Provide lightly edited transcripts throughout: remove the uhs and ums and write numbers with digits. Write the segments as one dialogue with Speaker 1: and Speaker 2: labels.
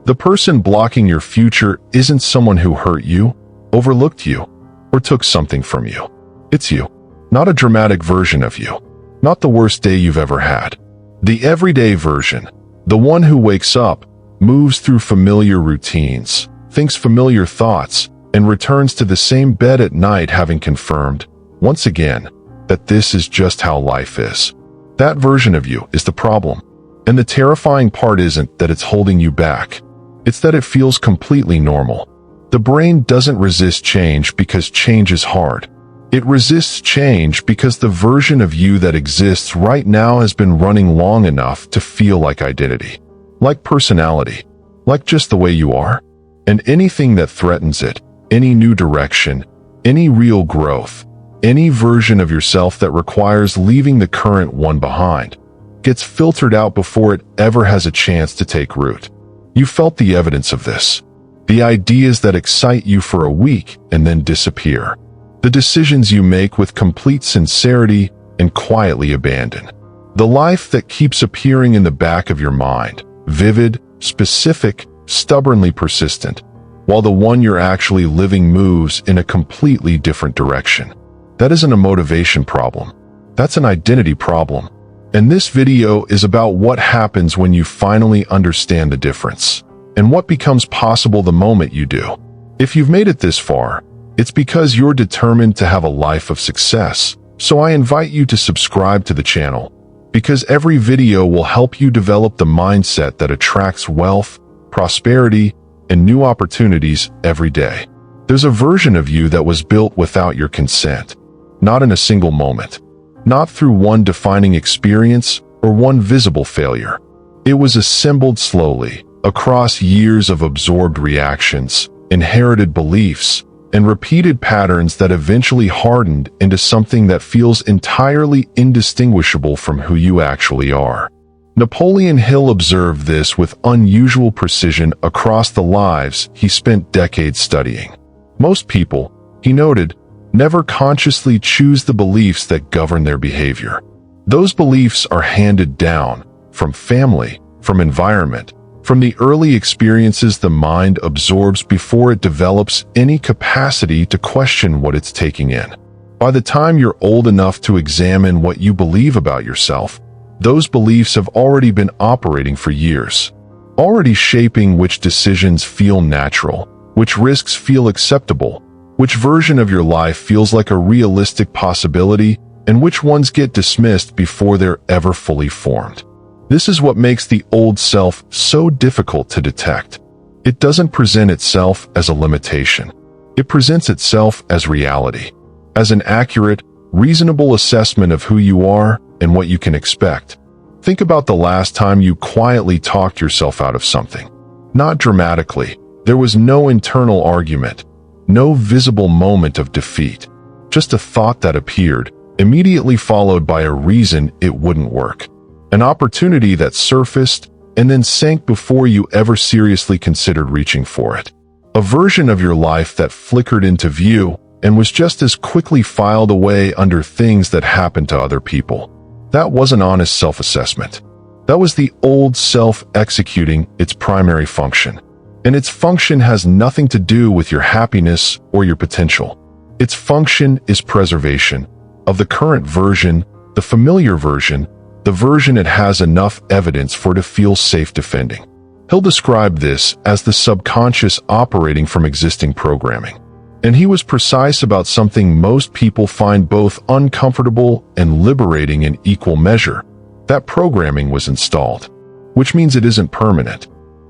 Speaker 1: The person blocking your future isn't someone who hurt you, overlooked you, or took something from you. It's you. Not a dramatic version of you. Not the worst day you've ever had. The everyday version. The one who wakes up, moves through familiar routines, thinks familiar thoughts, and returns to the same bed at night having confirmed, once again, that this is just how life is. That version of you is the problem. And the terrifying part isn't that it's holding you back. It's that it feels completely normal. The brain doesn't resist change because change is hard. It resists change because the version of you that exists right now has been running long enough to feel like identity, like personality, like just the way you are. And anything that threatens it, any new direction, any real growth, any version of yourself that requires leaving the current one behind, gets filtered out before it ever has a chance to take root. You felt the evidence of this. The ideas that excite you for a week and then disappear. The decisions you make with complete sincerity and quietly abandon. The life that keeps appearing in the back of your mind, vivid, specific, stubbornly persistent, while the one you're actually living moves in a completely different direction. That isn't a motivation problem. That's an identity problem. And this video is about what happens when you finally understand the difference, and what becomes possible the moment you do. If you've made it this far, it's because you're determined to have a life of success. So I invite you to subscribe to the channel, because every video will help you develop the mindset that attracts wealth, prosperity, and new opportunities every day. There's a version of you that was built without your consent, not in a single moment. Not through one defining experience or one visible failure. It was assembled slowly, across years of absorbed reactions, inherited beliefs, and repeated patterns that eventually hardened into something that feels entirely indistinguishable from who you actually are. Napoleon Hill observed this with unusual precision across the lives he spent decades studying. Most people, he noted, never consciously choose the beliefs that govern their behavior. Those beliefs are handed down from family, from environment, from the early experiences the mind absorbs before it develops any capacity to question what it's taking in. By the time you're old enough to examine what you believe about yourself, those beliefs have already been operating for years, already shaping which decisions feel natural, which risks feel acceptable, which version of your life feels like a realistic possibility, and which ones get dismissed before they're ever fully formed. This is what makes the old self so difficult to detect. It doesn't present itself as a limitation. It presents itself as reality, as an accurate, reasonable assessment of who you are and what you can expect. Think about the last time you quietly talked yourself out of something. Not dramatically. There was no internal argument. No visible moment of defeat, just a thought that appeared, immediately followed by a reason it wouldn't work. An opportunity that surfaced and then sank before you ever seriously considered reaching for it. A version of your life that flickered into view and was just as quickly filed away under things that happened to other people. That wasn't honest self-assessment. That was the old self executing its primary function. And its function has nothing to do with your happiness or your potential. Its function is preservation of the current version, the familiar version, the version it has enough evidence for to feel safe defending. He'll describe this as the subconscious operating from existing programming. And he was precise about something most people find both uncomfortable and liberating in equal measure. That programming was installed, which means it isn't permanent.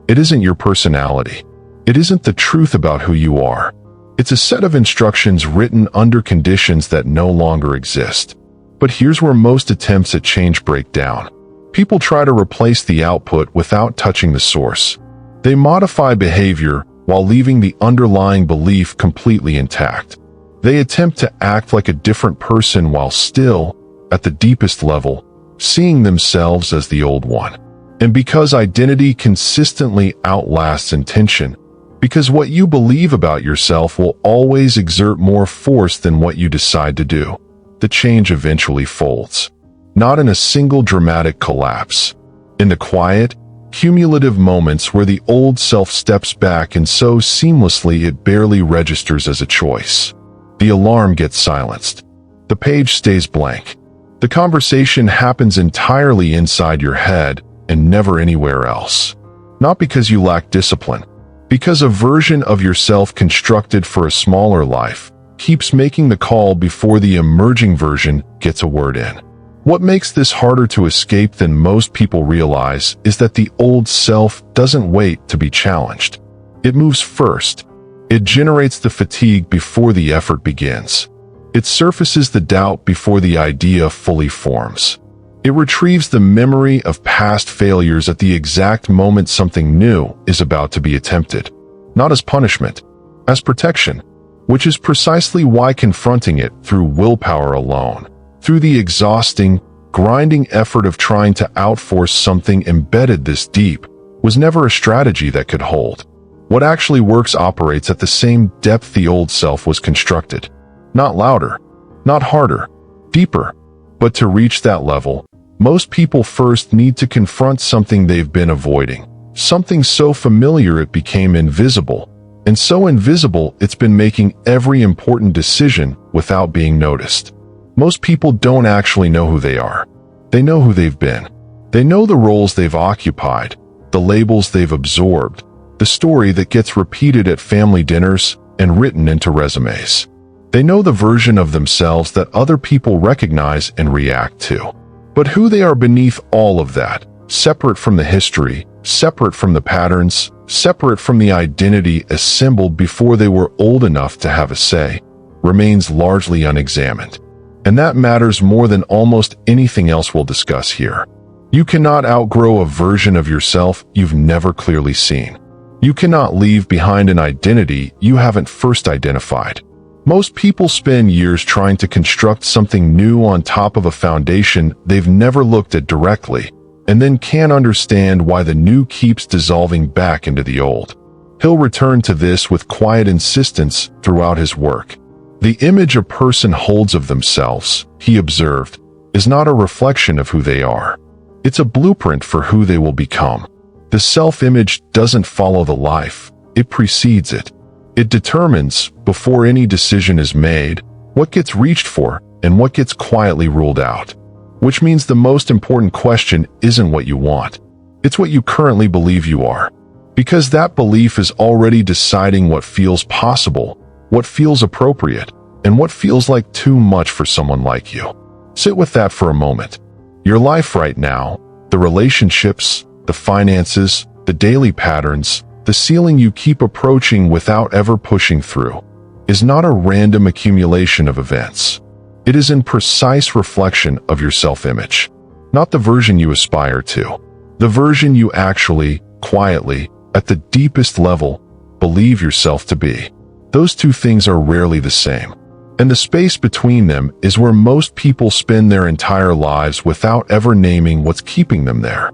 Speaker 1: It isn't your personality. It isn't the truth about who you are. It's a set of instructions written under conditions that no longer exist. But here's where most attempts at change break down. People try to replace the output without touching the source. They modify behavior while leaving the underlying belief completely intact. They attempt to act like a different person while still, at the deepest level, seeing themselves as the old one. And because identity consistently outlasts intention, because what you believe about yourself will always exert more force than what you decide to do, the change eventually folds. Not in a single dramatic collapse. In the quiet, Cumulative moments where the old self steps back and so seamlessly it barely registers as a choice. The alarm gets silenced. The page stays blank. The conversation happens entirely inside your head and never anywhere else. Not because you lack discipline, because a version of yourself constructed for a smaller life keeps making the call before the emerging version gets a word in. What makes this harder to escape than most people realize is that the old self doesn't wait to be challenged. It moves first. It generates the fatigue before the effort begins. It surfaces the doubt before the idea fully forms. It retrieves the memory of past failures at the exact moment something new is about to be attempted. Not as punishment, as protection, which is precisely why confronting it through willpower alone, through the exhausting, grinding effort of trying to outforce something embedded this deep, was never a strategy that could hold. What actually works operates at the same depth the old self was constructed. Not louder, not harder, deeper. But to reach that level, most people first need to confront something they've been avoiding, something so familiar it became invisible, and so invisible it's been making every important decision without being noticed. Most people don't actually know who they are. They know who they've been. They know the roles they've occupied, the labels they've absorbed, the story that gets repeated at family dinners and written into resumes. They know the version of themselves that other people recognize and react to. But who they are beneath all of that, separate from the history, separate from the patterns, separate from the identity assembled before they were old enough to have a say, remains largely unexamined. And that matters more than almost anything else we'll discuss here. You cannot outgrow a version of yourself you've never clearly seen. You cannot leave behind an identity you haven't first identified. Most people spend years trying to construct something new on top of a foundation they've never looked at directly, and then can't understand why the new keeps dissolving back into the old. He'll return to this with quiet insistence throughout his work. The image a person holds of themselves, he observed, is not a reflection of who they are. It's a blueprint for who they will become. The self-image doesn't follow the life, it precedes it. It determines, before any decision is made, what gets reached for and what gets quietly ruled out. Which means the most important question isn't what you want. It's what you currently believe you are. Because that belief is already deciding what feels possible, what feels appropriate, and what feels like too much for someone like you. Sit with that for a moment. Your life right now, the relationships, the finances, the daily patterns, the ceiling you keep approaching without ever pushing through, is not a random accumulation of events. It is in precise reflection of your self-image. Not the version you aspire to. The version you actually, quietly, at the deepest level, believe yourself to be. Those two things are rarely the same. And the space between them is where most people spend their entire lives without ever naming what's keeping them there.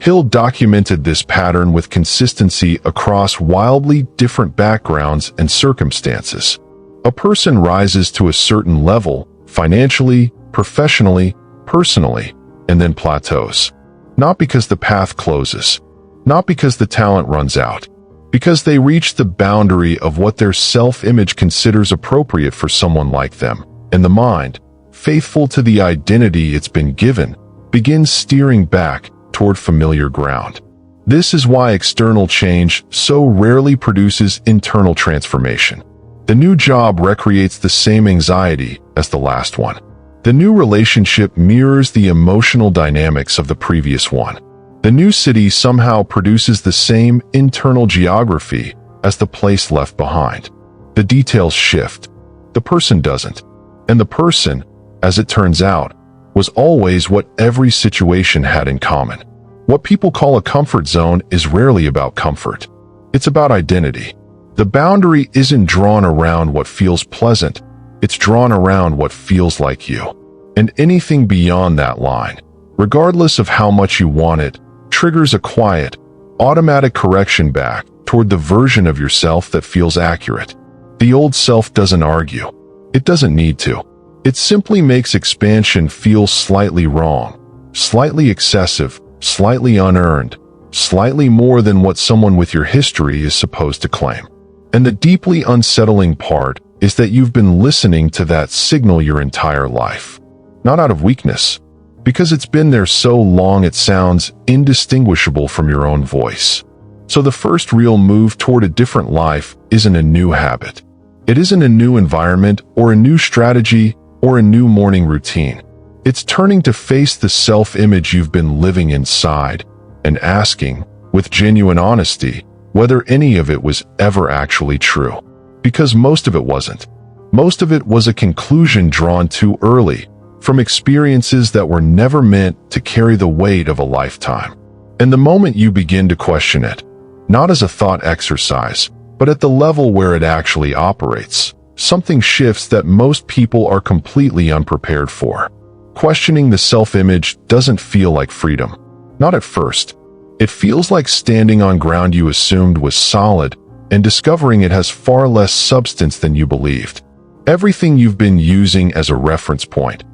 Speaker 1: Hill documented this pattern with consistency across wildly different backgrounds and circumstances. A person rises to a certain level, financially, professionally, personally, and then plateaus. Not because the path closes, not because the talent runs out, because they reach the boundary of what their self-image considers appropriate for someone like them, and the mind, faithful to the identity it's been given, begins steering back toward familiar ground. This is why external change so rarely produces internal transformation. The new job recreates the same anxiety as the last one. The new relationship mirrors the emotional dynamics of the previous one. The new city somehow produces the same internal geography as the place left behind. The details shift. The person doesn't. And the person, as it turns out, was always what every situation had in common. What people call a comfort zone is rarely about comfort. It's about identity. The boundary isn't drawn around what feels pleasant, it's drawn around what feels like you. And anything beyond that line, regardless of how much you want it, triggers a quiet, automatic correction back toward the version of yourself that feels accurate. The old self doesn't argue. It doesn't need to. It simply makes expansion feel slightly wrong, slightly excessive, slightly unearned, slightly more than what someone with your history is supposed to claim. And the deeply unsettling part is that you've been listening to that signal your entire life. Not out of weakness, because it's been there so long it sounds indistinguishable from your own voice. So the first real move toward a different life isn't a new habit. It isn't a new environment or a new strategy or a new morning routine. It's turning to face the self-image you've been living inside and asking, with genuine honesty, whether any of it was ever actually true. Because most of it wasn't. Most of it was a conclusion drawn too early, from experiences that were never meant to carry the weight of a lifetime. And the moment you begin to question it, not as a thought exercise, but at the level where it actually operates, something shifts that most people are completely unprepared for. Questioning the self-image doesn't feel like freedom. Not at first. It feels like standing on ground you assumed was solid and discovering it has far less substance than you believed. Everything you've been using as a reference point,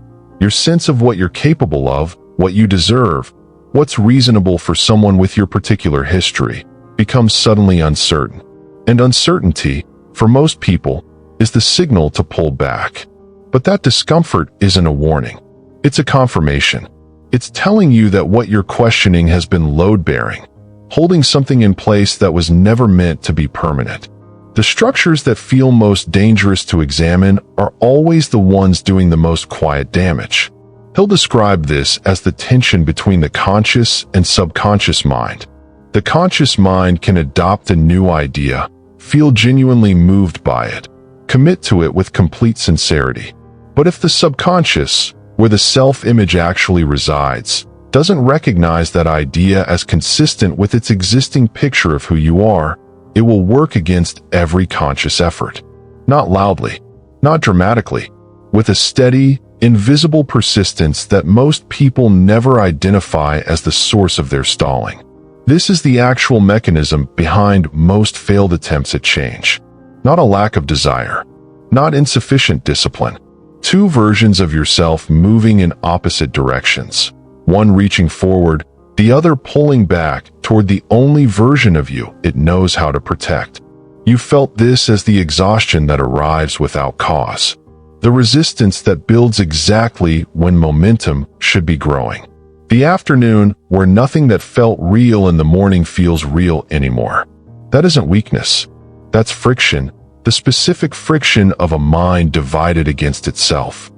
Speaker 1: your sense of what you're capable of, what you deserve, what's reasonable for someone with your particular history, becomes suddenly uncertain. And uncertainty, for most people, is the signal to pull back. But that discomfort isn't a warning. It's a confirmation. It's telling you that what you're questioning has been load-bearing, holding something in place that was never meant to be permanent. The structures that feel most dangerous to examine are always the ones doing the most quiet damage. He'll describe this as the tension between the conscious and subconscious mind. The conscious mind can adopt a new idea, feel genuinely moved by it, commit to it with complete sincerity. But if the subconscious, where the self-image actually resides, doesn't recognize that idea as consistent with its existing picture of who you are, it will work against every conscious effort. Not loudly, not dramatically, with a steady, invisible persistence that most people never identify as the source of their stalling. This is the actual mechanism behind most failed attempts at change. Not a lack of desire, not insufficient discipline. Two versions of yourself moving in opposite directions. One reaching forward, the other pulling back toward the only version of you it knows how to protect. You felt this as the exhaustion that arrives without cause. The resistance that builds exactly when momentum should be growing. The afternoon where nothing that felt real in the morning feels real anymore. That isn't weakness. That's friction, the specific friction of a mind divided against itself.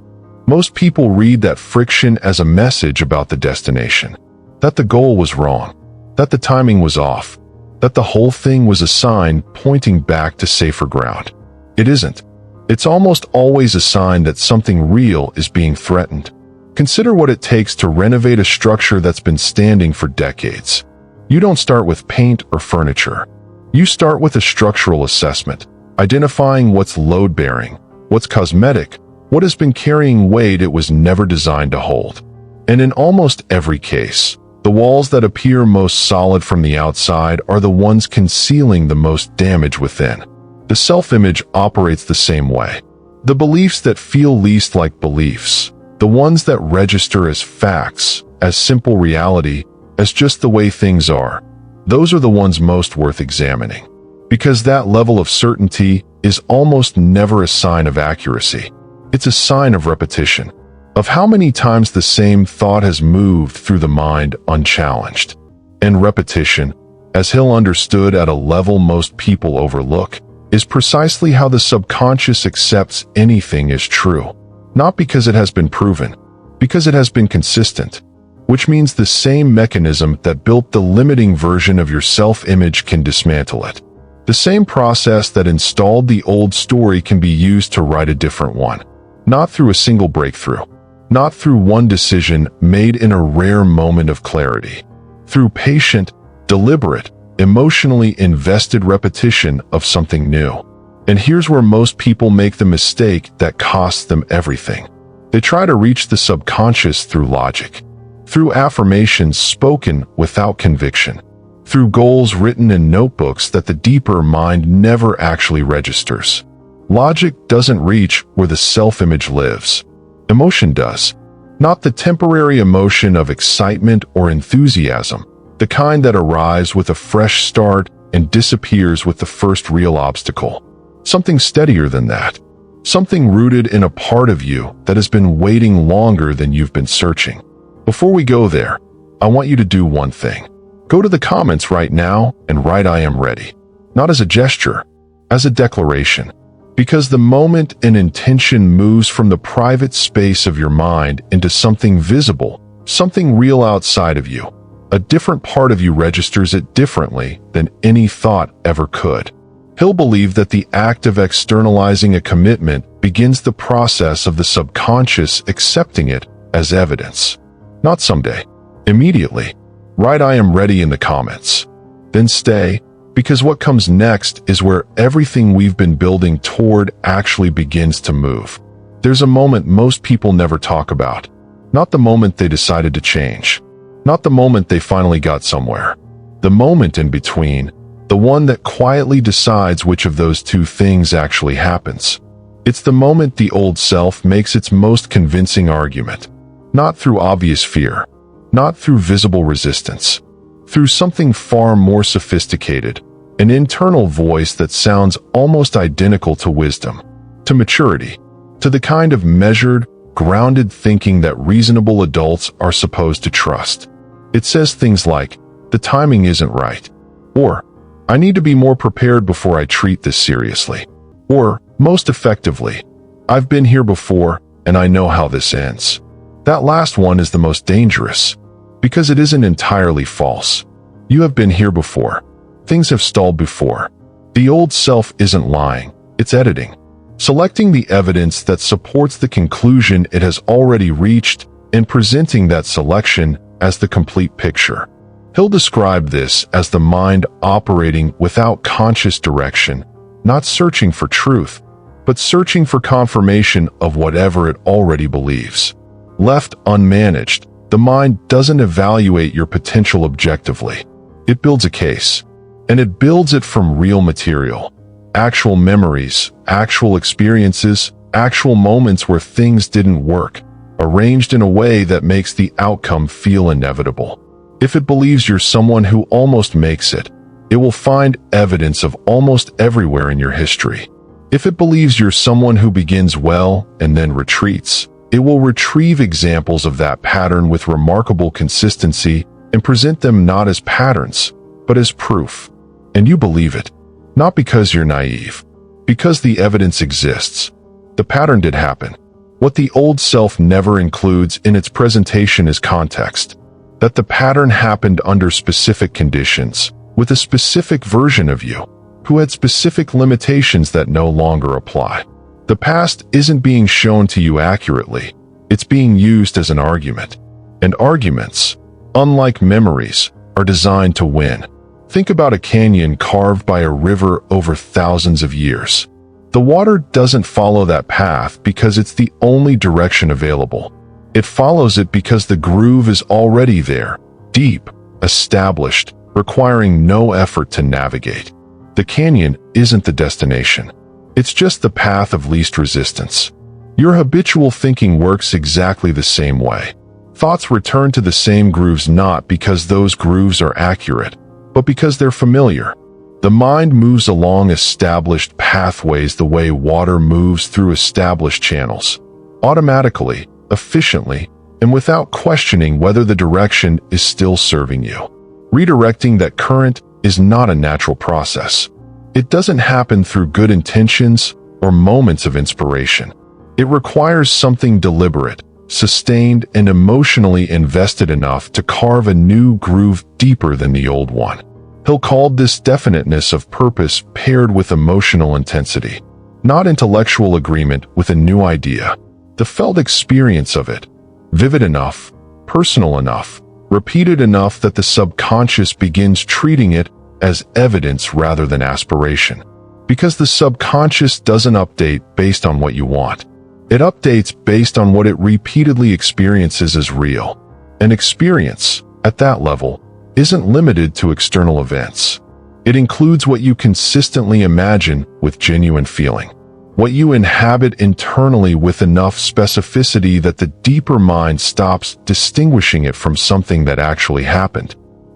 Speaker 1: Most people read that friction as a message about the destination, that the goal was wrong, that the timing was off, that the whole thing was a sign pointing back to safer ground. It isn't. It's almost always a sign that something real is being threatened. Consider what it takes to renovate a structure that's been standing for decades. You don't start with paint or furniture. You start with a structural assessment, identifying what's load-bearing, what's cosmetic, what has been carrying weight it was never designed to hold. And in almost every case, the walls that appear most solid from the outside are the ones concealing the most damage within. The self-image operates the same way. The beliefs that feel least like beliefs, the ones that register as facts, as simple reality, as just the way things are, those are the ones most worth examining. Because that level of certainty is almost never a sign of accuracy. It's a sign of repetition, of how many times the same thought has moved through the mind unchallenged. And repetition, as Hill understood at a level most people overlook, is precisely how the subconscious accepts anything as true. Not because it has been proven, because it has been consistent. Which means the same mechanism that built the limiting version of your self-image can dismantle it. The same process that installed the old story can be used to write a different one. Not through a single breakthrough. Not through one decision made in a rare moment of clarity. Through patient, deliberate, emotionally invested repetition of something new. And here's where most people make the mistake that costs them everything. They try to reach the subconscious through logic. Through affirmations spoken without conviction. Through goals written in notebooks that the deeper mind never actually registers. Logic doesn't reach where the self-image lives. Emotion does. Not the temporary emotion of excitement or enthusiasm, the kind that arrives with a fresh start and disappears with the first real obstacle. Something steadier than that. Something rooted in a part of you that has been waiting longer than you've been searching. Before we go there, I want you to do one thing. Go to the comments right now and write "I am ready." Not as a gesture, as a declaration. Because the moment an intention moves from the private space of your mind into something visible, something real outside of you, a different part of you registers it differently than any thought ever could. He'll believe that the act of externalizing a commitment begins the process of the subconscious accepting it as evidence. Not someday. Immediately. Write "I am ready" in the comments. Then stay, because what comes next is where everything we've been building toward actually begins to move. There's a moment most people never talk about. Not the moment they decided to change. Not the moment they finally got somewhere. The moment in between, the one that quietly decides which of those two things actually happens. It's the moment the old self makes its most convincing argument. Not through obvious fear. Not through visible resistance. Through something far more sophisticated, an internal voice that sounds almost identical to wisdom, to maturity, to the kind of measured, grounded thinking that reasonable adults are supposed to trust. It says things like, "The timing isn't right," or "I need to be more prepared before I treat this seriously," or, most effectively, "I've been here before and I know how this ends." That last one is the most dangerous, because it isn't entirely false. You have been here before. Things have stalled before. The old self isn't lying, it's editing. Selecting the evidence that supports the conclusion it has already reached and presenting that selection as the complete picture. He'll describe this as the mind operating without conscious direction, not searching for truth, but searching for confirmation of whatever it already believes. Left unmanaged, the mind doesn't evaluate your potential objectively. It builds a case, and it builds it from real material, actual memories, actual experiences, actual moments where things didn't work, arranged in a way that makes the outcome feel inevitable. If it believes you're someone who almost makes it, it will find evidence of almost everywhere in your history. If it believes you're someone who begins well and then retreats, it will retrieve examples of that pattern with remarkable consistency and present them not as patterns, but as proof. And you believe it, not because you're naive, because the evidence exists. The pattern did happen. What the old self never includes in its presentation is context. That the pattern happened under specific conditions, with a specific version of you, who had specific limitations that no longer apply. The past isn't being shown to you accurately, it's being used as an argument. And arguments, unlike memories, are designed to win. Think about a canyon carved by a river over thousands of years. The water doesn't follow that path because it's the only direction available. It follows it because the groove is already there, deep, established, requiring no effort to navigate. The canyon isn't the destination. It's just the path of least resistance. Your habitual thinking works exactly the same way. Thoughts return to the same grooves not because those grooves are accurate, but because they're familiar. The mind moves along established pathways the way water moves through established channels, automatically, efficiently, and without questioning whether the direction is still serving you. Redirecting that current is not a natural process. It doesn't happen through good intentions or moments of inspiration. It requires something deliberate, sustained, and emotionally invested enough to carve a new groove deeper than the old one. He'll call this definiteness of purpose paired with emotional intensity, not intellectual agreement with a new idea. The felt experience of it, vivid enough, personal enough, repeated enough that the subconscious begins treating it as evidence rather than aspiration. Because the subconscious doesn't update based on what you want. It updates based on what it repeatedly experiences as real. An experience, at that level, isn't limited to external events. It includes what you consistently imagine with genuine feeling. What you inhabit internally with enough specificity that the deeper mind stops distinguishing it from something that actually happened.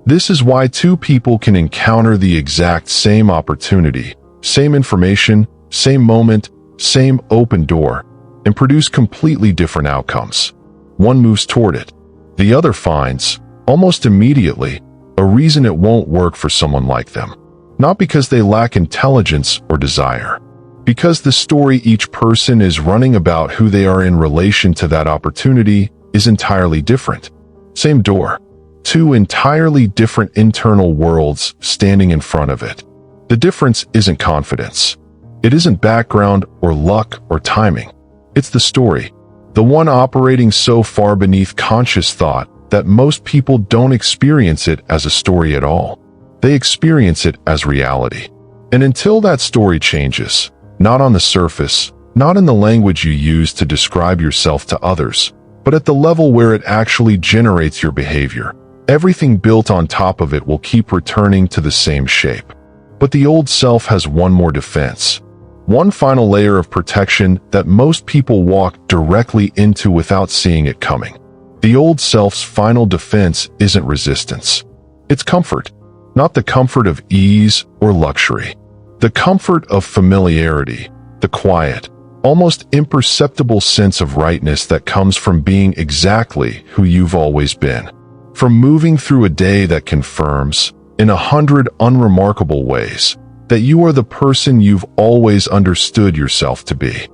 Speaker 1: This is why two people can encounter the exact same opportunity, same information, same moment, same open door, and produce completely different outcomes. One moves toward it. The other finds, almost immediately, a reason it won't work for someone like them. Not because they lack intelligence or desire. Because the story each person is running about who they are in relation to that opportunity is entirely different. Same door. Two entirely different internal worlds standing in front of it. The difference isn't confidence. It isn't background or luck or timing. It's the story. The one operating so far beneath conscious thought that most people don't experience it as a story at all. They experience it as reality. And until that story changes, not on the surface, not in the language you use to describe yourself to others, but at the level where it actually generates your behavior, everything built on top of it will keep returning to the same shape. But the old self has one more defense. One final layer of protection that most people walk directly into without seeing it coming. The old self's final defense isn't resistance. It's comfort. Not the comfort of ease or luxury. The comfort of familiarity, the quiet, almost imperceptible sense of rightness that comes from being exactly who you've always been. From moving through a day that confirms, in 100 unremarkable ways, that you are the person you've always understood yourself to be.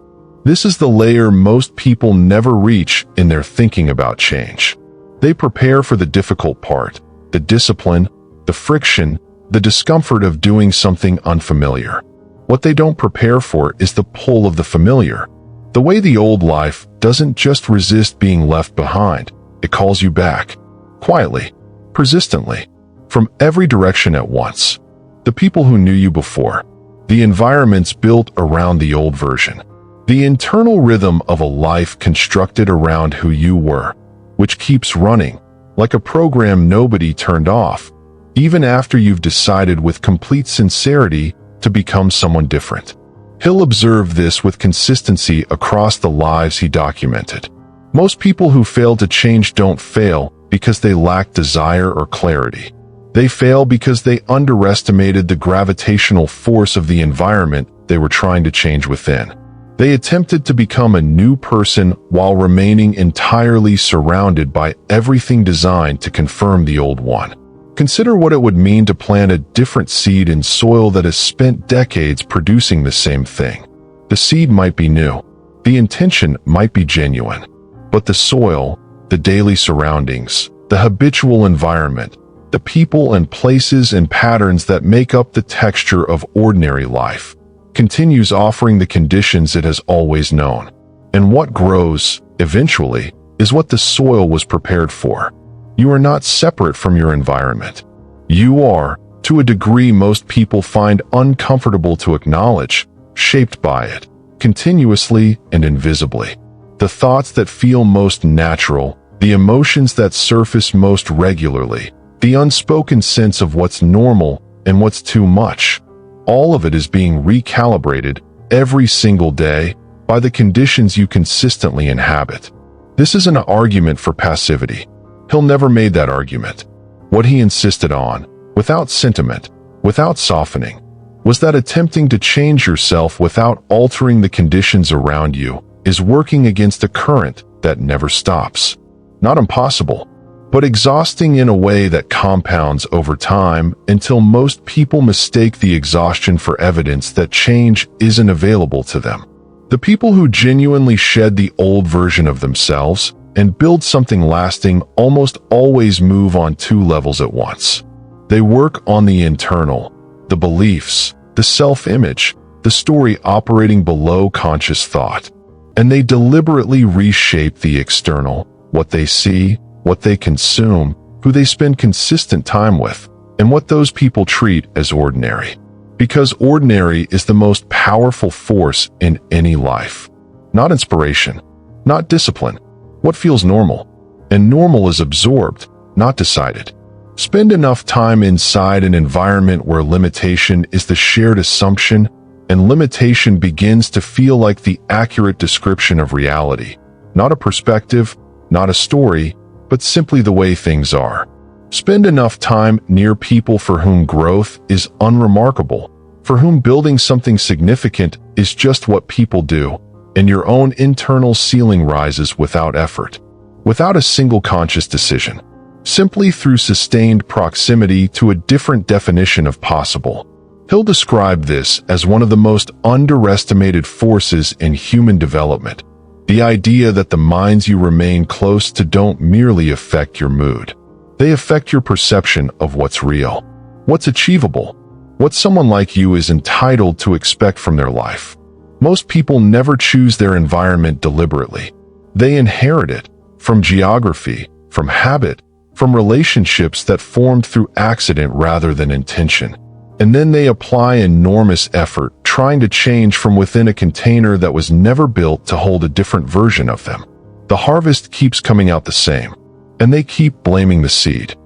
Speaker 1: This is the layer most people never reach in their thinking about change. They prepare for the difficult part, the discipline, the friction, the discomfort of doing something unfamiliar. What they don't prepare for is the pull of the familiar. The way the old life doesn't just resist being left behind, it calls you back. Quietly, persistently, from every direction at once. The people who knew you before. The environments built around the old version. The internal rhythm of a life constructed around who you were, which keeps running, like a program nobody turned off, even after you've decided with complete sincerity to become someone different. He'll observe this with consistency across the lives he documented. Most people who fail to change don't fail because they lack desire or clarity. They fail because they underestimated the gravitational force of the environment they were trying to change within. They attempted to become a new person while remaining entirely surrounded by everything designed to confirm the old one. Consider what it would mean to plant a different seed in soil that has spent decades producing the same thing. The seed might be new. The intention might be genuine. But the soil, the daily surroundings, the habitual environment, the people and places and patterns that make up the texture of ordinary life, continues offering the conditions it has always known. And what grows, eventually, is what the soil was prepared for. You are not separate from your environment. You are, to a degree most people find uncomfortable to acknowledge, shaped by it, continuously and invisibly. The thoughts that feel most natural, the emotions that surface most regularly, the unspoken sense of what's normal and what's too much, all of it is being recalibrated every single day by the conditions you consistently inhabit. This is an argument for passivity. He'll never made that argument. What he insisted on, without sentiment, without softening, was that attempting to change yourself without altering the conditions around you is working against a current that never stops. Not impossible, but exhausting in a way that compounds over time until most people mistake the exhaustion for evidence that change isn't available to them. The people who genuinely shed the old version of themselves and build something lasting almost always move on two levels at once. They work on the internal, the beliefs, the self-image, the story operating below conscious thought. And they deliberately reshape the external, what they see, what they consume, who they spend consistent time with, and what those people treat as ordinary. Because ordinary is the most powerful force in any life. Not inspiration, not discipline. What feels normal? And normal is absorbed, not decided. Spend enough time inside an environment where limitation is the shared assumption, and limitation begins to feel like the accurate description of reality. Not a perspective, not a story, but simply the way things are. Spend enough time near people for whom growth is unremarkable, for whom building something significant is just what people do, and your own internal ceiling rises without effort, without a single conscious decision, simply through sustained proximity to a different definition of possible. He'll describe this as one of the most underestimated forces in human development, the idea that the minds you remain close to don't merely affect your mood. They affect your perception of what's real, what's achievable, what someone like you is entitled to expect from their life. Most people never choose their environment deliberately. They inherit it from geography, from habit, from relationships that formed through accident rather than intention. And then they apply enormous effort trying to change from within a container that was never built to hold a different version of them. The harvest keeps coming out the same, and they keep blaming the seed.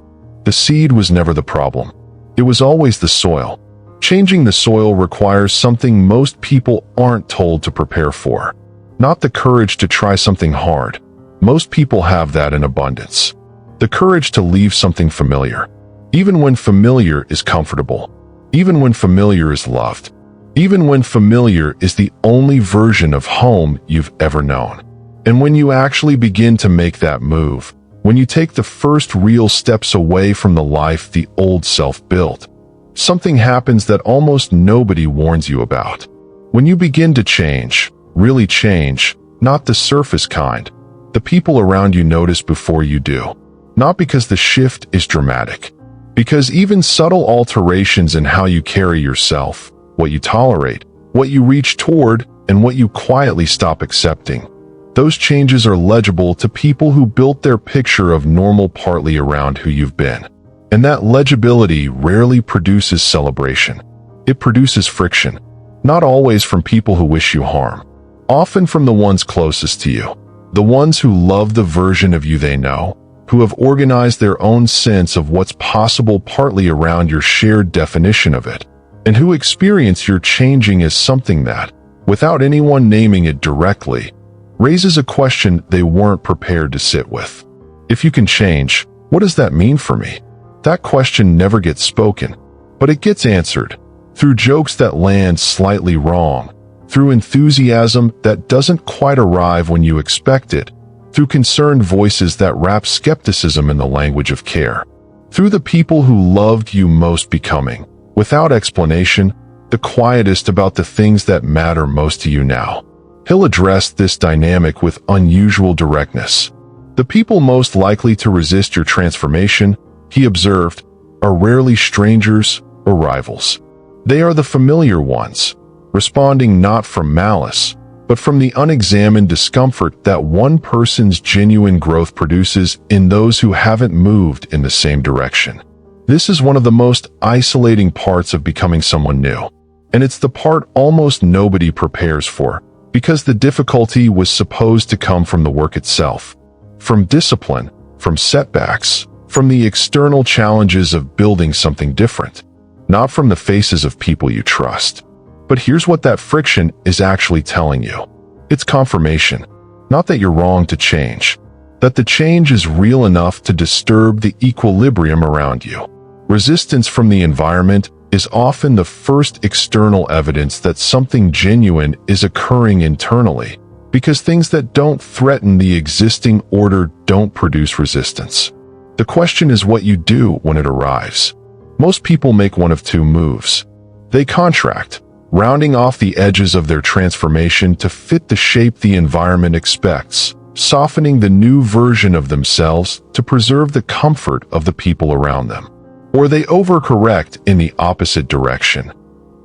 Speaker 1: The seed was never the problem. It was always the soil. Changing the soil requires something most people aren't told to prepare for. Not the courage to try something hard. Most people have that in abundance. The courage to leave something familiar, even when familiar is comfortable, even when familiar is loved, even when familiar is the only version of home you've ever known. And when you actually begin to make that move, when you take the first real steps away from the life the old self built, something happens that almost nobody warns you about. When you begin to change, really change, not the surface kind, the people around you notice before you do. Not because the shift is dramatic, because even subtle alterations in how you carry yourself, what you tolerate, what you reach toward, and what you quietly stop accepting, those changes are legible to people who built their picture of normal partly around who you've been. And that legibility rarely produces celebration. It produces friction, not always from people who wish you harm, often from the ones closest to you, the ones who love the version of you they know, who have organized their own sense of what's possible partly around your shared definition of it, and who experience your changing as something that, without anyone naming it directly, raises a question they weren't prepared to sit with. If you can change, what does that mean for me? That question never gets spoken, but it gets answered through jokes that land slightly wrong, through enthusiasm that doesn't quite arrive when you expect it, through concerned voices that wrap skepticism in the language of care, through the people who loved you most becoming, without explanation, the quietest about the things that matter most to you now. He'll address this dynamic with unusual directness. The people most likely to resist your transformation, he observed, are rarely strangers or rivals. They are the familiar ones, responding not from malice, but from the unexamined discomfort that one person's genuine growth produces in those who haven't moved in the same direction. This is one of the most isolating parts of becoming someone new, and it's the part almost nobody prepares for, because the difficulty was supposed to come from the work itself, from discipline, from setbacks, from the external challenges of building something different, not from the faces of people you trust. But here's what that friction is actually telling you. It's confirmation, not that you're wrong to change, that the change is real enough to disturb the equilibrium around you. Resistance from the environment is often the first external evidence that something genuine is occurring internally, because things that don't threaten the existing order don't produce resistance. The question is what you do when it arrives. Most people make one of two moves. They contract, rounding off the edges of their transformation to fit the shape the environment expects, softening the new version of themselves to preserve the comfort of the people around them. Or they overcorrect in the opposite direction,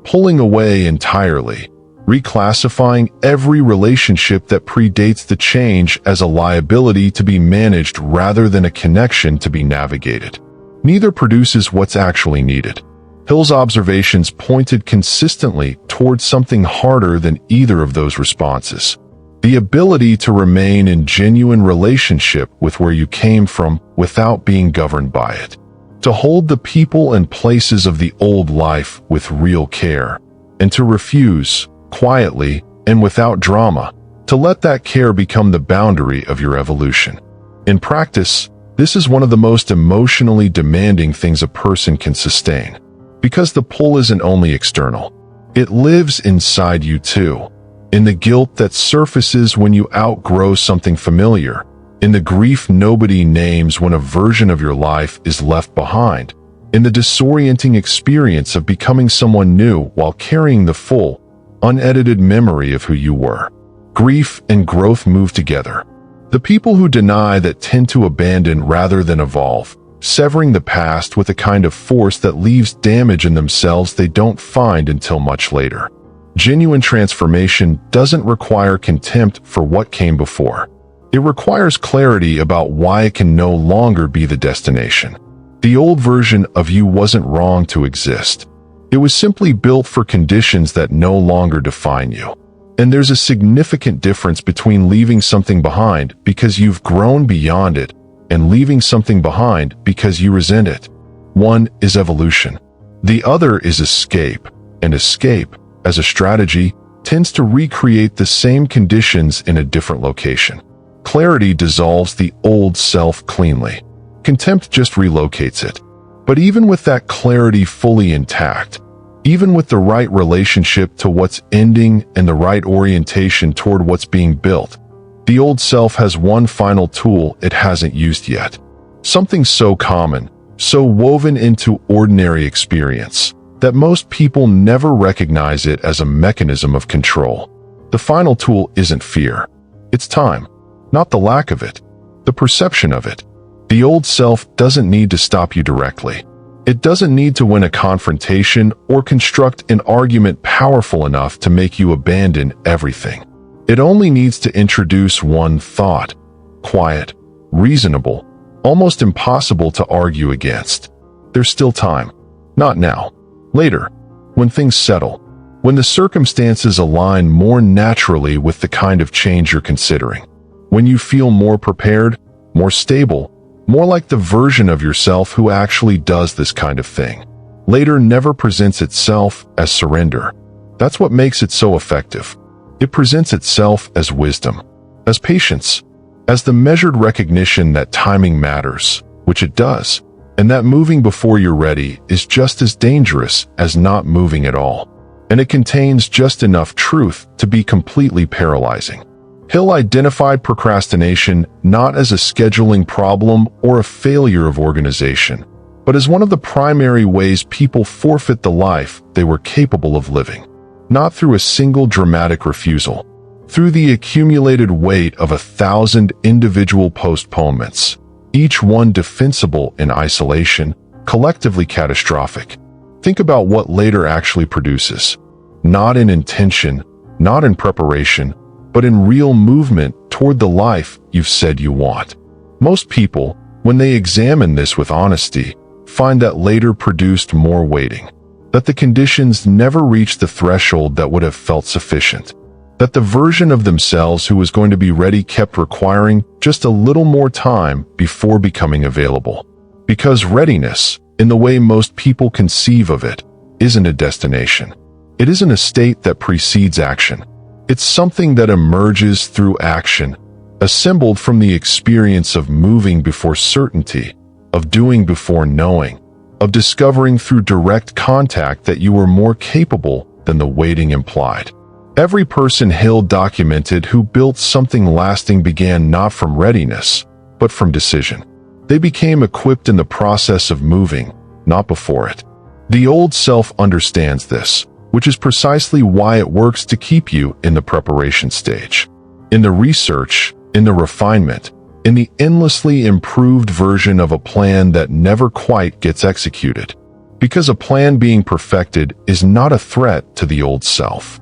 Speaker 1: pulling away entirely, reclassifying every relationship that predates the change as a liability to be managed rather than a connection to be navigated. Neither produces what's actually needed. Hill's observations pointed consistently towards something harder than either of those responses. The ability to remain in genuine relationship with where you came from without being governed by it. To hold the people and places of the old life with real care, and to refuse, quietly and without drama, to let that care become the boundary of your evolution. In practice, This is one of the most emotionally demanding things a person can sustain, because the pull isn't only external. It lives inside you too, in the guilt that surfaces when you outgrow something familiar, in the grief nobody names when a version of your life is left behind, in the disorienting experience of becoming someone new while carrying the full, unedited memory of who you were. Grief and growth move together. The people who deny that tend to abandon rather than evolve, severing the past with a kind of force that leaves damage in themselves they don't find until much later. Genuine transformation doesn't require contempt for what came before. It requires clarity about why it can no longer be the destination. The old version of you wasn't wrong to exist. It was simply built for conditions that no longer define you. And there's a significant difference between leaving something behind because you've grown beyond it and leaving something behind because you resent it. One is evolution. The other is escape, and escape, as a strategy, tends to recreate the same conditions in a different location. Clarity dissolves the old self cleanly. Contempt just relocates it. But even with that clarity fully intact, even with the right relationship to what's ending and the right orientation toward what's being built, the old self has one final tool it hasn't used yet. Something so common, so woven into ordinary experience, that most people never recognize it as a mechanism of control. The final tool isn't fear. It's time. Not the lack of it, the perception of it. The old self doesn't need to stop you directly. It doesn't need to win a confrontation or construct an argument powerful enough to make you abandon everything. It only needs to introduce one thought, quiet, reasonable, almost impossible to argue against. There's still time. Not now. Later, when things settle, when the circumstances align more naturally with the kind of change you're considering. When you feel more prepared, more stable, more like the version of yourself who actually does this kind of thing. Later never presents itself as surrender. That's what makes it so effective. It presents itself as wisdom, as patience, as the measured recognition that timing matters, which it does, and that moving before you're ready is just as dangerous as not moving at all. And it contains just enough truth to be completely paralyzing. Hill identified procrastination not as a scheduling problem or a failure of organization, but as one of the primary ways people forfeit the life they were capable of living. Not through a single dramatic refusal, through the accumulated weight of 1,000 individual postponements, each one defensible in isolation, collectively catastrophic. Think about what later actually produces. Not in intention, not in preparation, but in real movement toward the life you've said you want. Most people, when they examine this with honesty, find that later produced more waiting, that the conditions never reached the threshold that would have felt sufficient, that the version of themselves who was going to be ready kept requiring just a little more time before becoming available. Because readiness, in the way most people conceive of it, isn't a destination. It isn't a state that precedes action. It's something that emerges through action, assembled from the experience of moving before certainty, of doing before knowing, of discovering through direct contact that you were more capable than the waiting implied. Every person Hill documented who built something lasting began not from readiness, but from decision. They became equipped in the process of moving, not before it. The old self understands this, which is precisely why it works to keep you in the preparation stage. In the research, in the refinement, in the endlessly improved version of a plan that never quite gets executed. Because a plan being perfected is not a threat to the old self.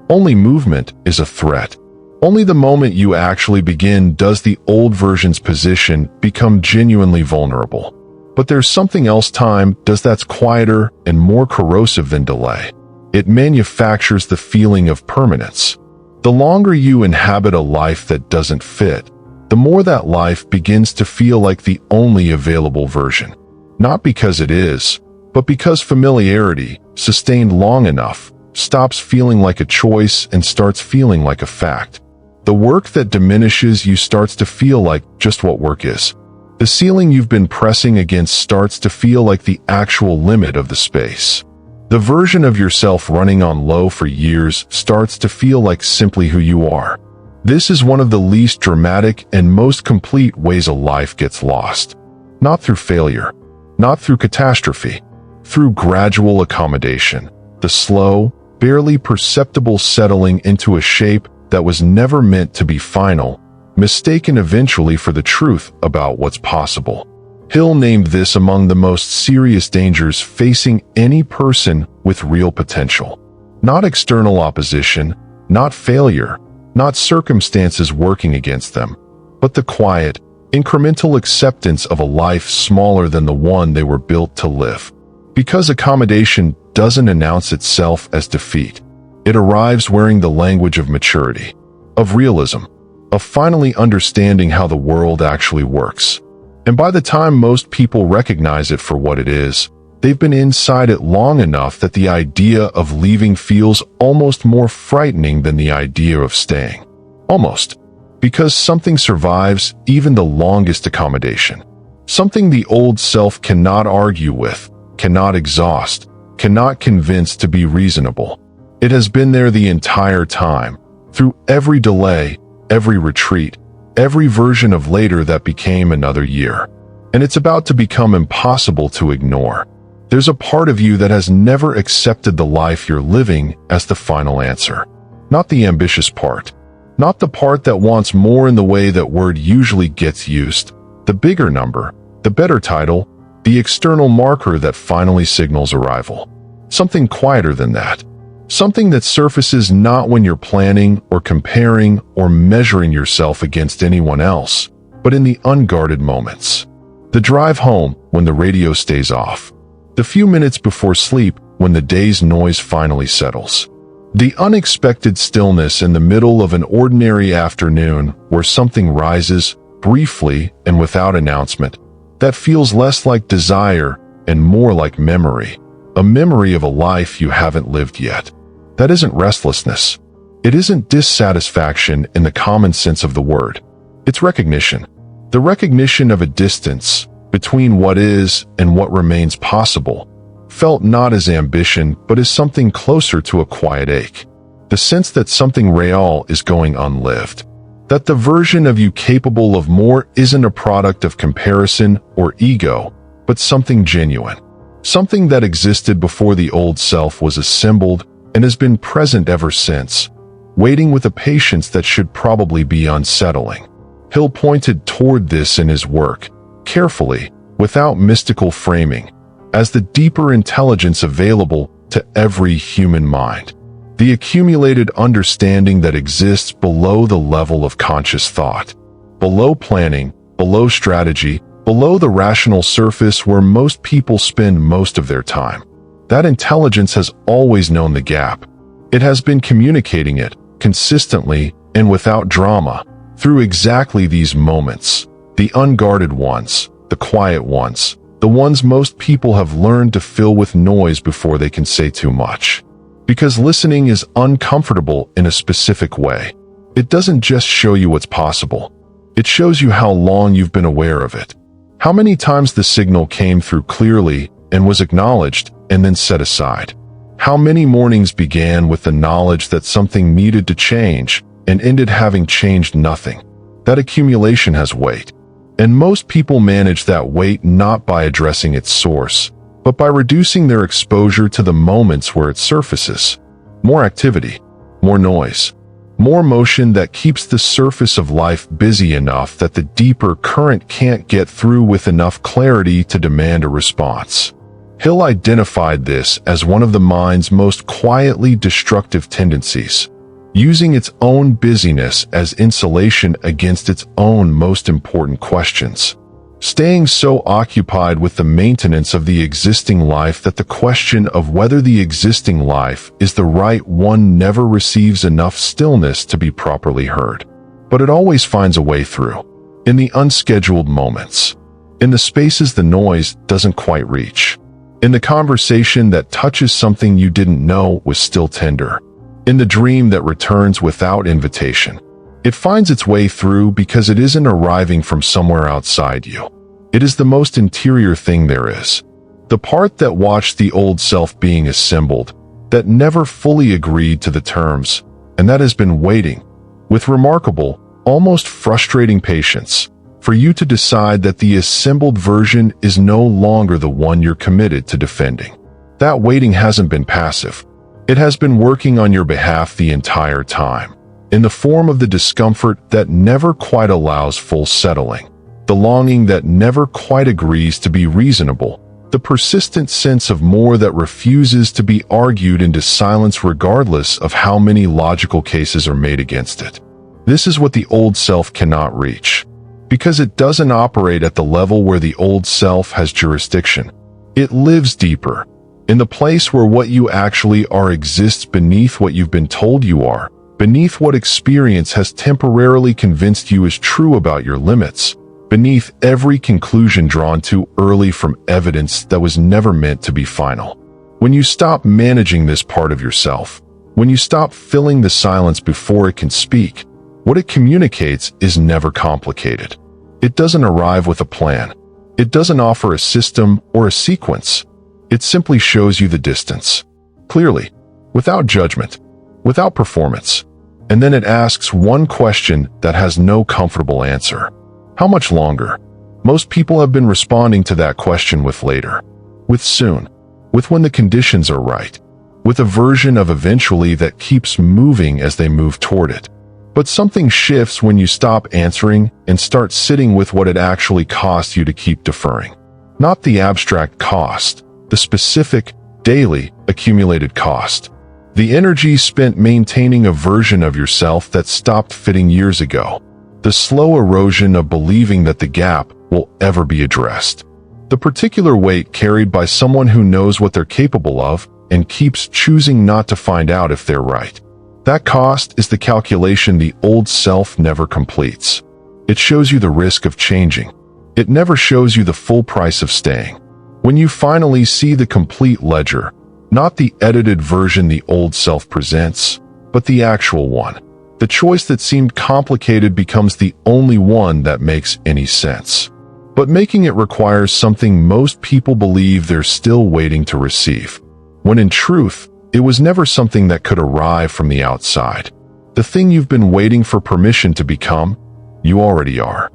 Speaker 1: Only movement is a threat. Only the moment you actually begin does the old version's position become genuinely vulnerable. But there's something else time does that's quieter and more corrosive than delay. It manufactures the feeling of permanence. The longer you inhabit a life that doesn't fit, the more that life begins to feel like the only available version. Not because it is, but because familiarity, sustained long enough, stops feeling like a choice and starts feeling like a fact. The work that diminishes you starts to feel like just what work is. The ceiling you've been pressing against starts to feel like the actual limit of the space. The version of yourself running on low for years starts to feel like simply who you are. This is one of the least dramatic and most complete ways a life gets lost. Not through failure, not through catastrophe, through gradual accommodation, the slow, barely perceptible settling into a shape that was never meant to be final, mistaken eventually for the truth about what's possible. Hill named this among the most serious dangers facing any person with real potential. Not external opposition, not failure, not circumstances working against them, but the quiet, incremental acceptance of a life smaller than the one they were built to live. Because accommodation doesn't announce itself as defeat. It arrives wearing the language of maturity, of realism, of finally understanding how the world actually works. And by the time most people recognize it for what it is, they've been inside it long enough that the idea of leaving feels almost more frightening than the idea of staying. Almost. Because something survives even the longest accommodation. Something the old self cannot argue with, cannot exhaust, cannot convince to be reasonable. It has been there the entire time, through every delay, every retreat, every version of later that became another year. And it's about to become impossible to ignore. There's a part of you that has never accepted the life you're living as the final answer. Not the ambitious part. Not the part that wants more in the way that word usually gets used. The bigger number, the better title, the external marker that finally signals arrival. Something quieter than that. Something that surfaces not when you're planning or comparing or measuring yourself against anyone else, but in the unguarded moments. The drive home when the radio stays off. The few minutes before sleep when the day's noise finally settles. The unexpected stillness in the middle of an ordinary afternoon where something rises, briefly and without announcement, that feels less like desire and more like memory. A memory of a life you haven't lived yet. That isn't restlessness. It isn't dissatisfaction in the common sense of the word. It's recognition. The recognition of a distance between what is and what remains possible, felt not as ambition but as something closer to a quiet ache. The sense that something real is going unlived. That the version of you capable of more isn't a product of comparison or ego, but something genuine. Something that existed before the old self was assembled and has been present ever since, waiting with a patience that should probably be unsettling. Hill pointed toward this in his work, carefully, without mystical framing, as the deeper intelligence available to every human mind. The accumulated understanding that exists below the level of conscious thought, below planning, below strategy, below the rational surface where most people spend most of their time. That intelligence has always known the gap. It has been communicating it, consistently and without drama, through exactly these moments. The unguarded ones, the quiet ones, the ones most people have learned to fill with noise before they can say too much. Because listening is uncomfortable in a specific way. It doesn't just show you what's possible. It shows you how long you've been aware of it. How many times the signal came through clearly and was acknowledged and then set aside. How many mornings began with the knowledge that something needed to change and ended having changed nothing. That accumulation has weight. And most people manage that weight not by addressing its source, but by reducing their exposure to the moments where it surfaces. More activity, more noise, more motion that keeps the surface of life busy enough that the deeper current can't get through with enough clarity to demand a response. Hill identified this as one of the mind's most quietly destructive tendencies, using its own busyness as insulation against its own most important questions. Staying so occupied with the maintenance of the existing life that the question of whether the existing life is the right one never receives enough stillness to be properly heard. But it always finds a way through. In the unscheduled moments. In the spaces the noise doesn't quite reach. In the conversation that touches something you didn't know was still tender. In the dream that returns without invitation. It finds its way through because it isn't arriving from somewhere outside you. It is the most interior thing there is. The part that watched the old self being assembled, that never fully agreed to the terms, and that has been waiting, with remarkable, almost frustrating patience, for you to decide that the assembled version is no longer the one you're committed to defending. That waiting hasn't been passive. It has been working on your behalf the entire time, in the form of the discomfort that never quite allows full settling, the longing that never quite agrees to be reasonable, the persistent sense of more that refuses to be argued into silence regardless of how many logical cases are made against it. This is what the old self cannot reach, because it doesn't operate at the level where the old self has jurisdiction. It lives deeper, in the place where what you actually are exists beneath what you've been told you are, beneath what experience has temporarily convinced you is true about your limits, beneath every conclusion drawn too early from evidence that was never meant to be final. When you stop managing this part of yourself, when you stop filling the silence before it can speak, what it communicates is never complicated. It doesn't arrive with a plan. It doesn't offer a system or a sequence. It simply shows you the distance, clearly, without judgment, without performance. And then it asks one question that has no comfortable answer. How much longer? Most people have been responding to that question with later, with soon, with when the conditions are right, with a version of eventually that keeps moving as they move toward it. But something shifts when you stop answering and start sitting with what it actually costs you to keep deferring. Not the abstract cost, the specific, daily, accumulated cost. The energy spent maintaining a version of yourself that stopped fitting years ago. The slow erosion of believing that the gap will ever be addressed. The particular weight carried by someone who knows what they're capable of and keeps choosing not to find out if they're right. That cost is the calculation the old self never completes. It shows you the risk of changing. It never shows you the full price of staying. When you finally see the complete ledger, not the edited version the old self presents, but the actual one, the choice that seemed complicated becomes the only one that makes any sense. But making it requires something most people believe they're still waiting to receive, when in truth, it was never something that could arrive from the outside. The thing you've been waiting for permission to become, you already are.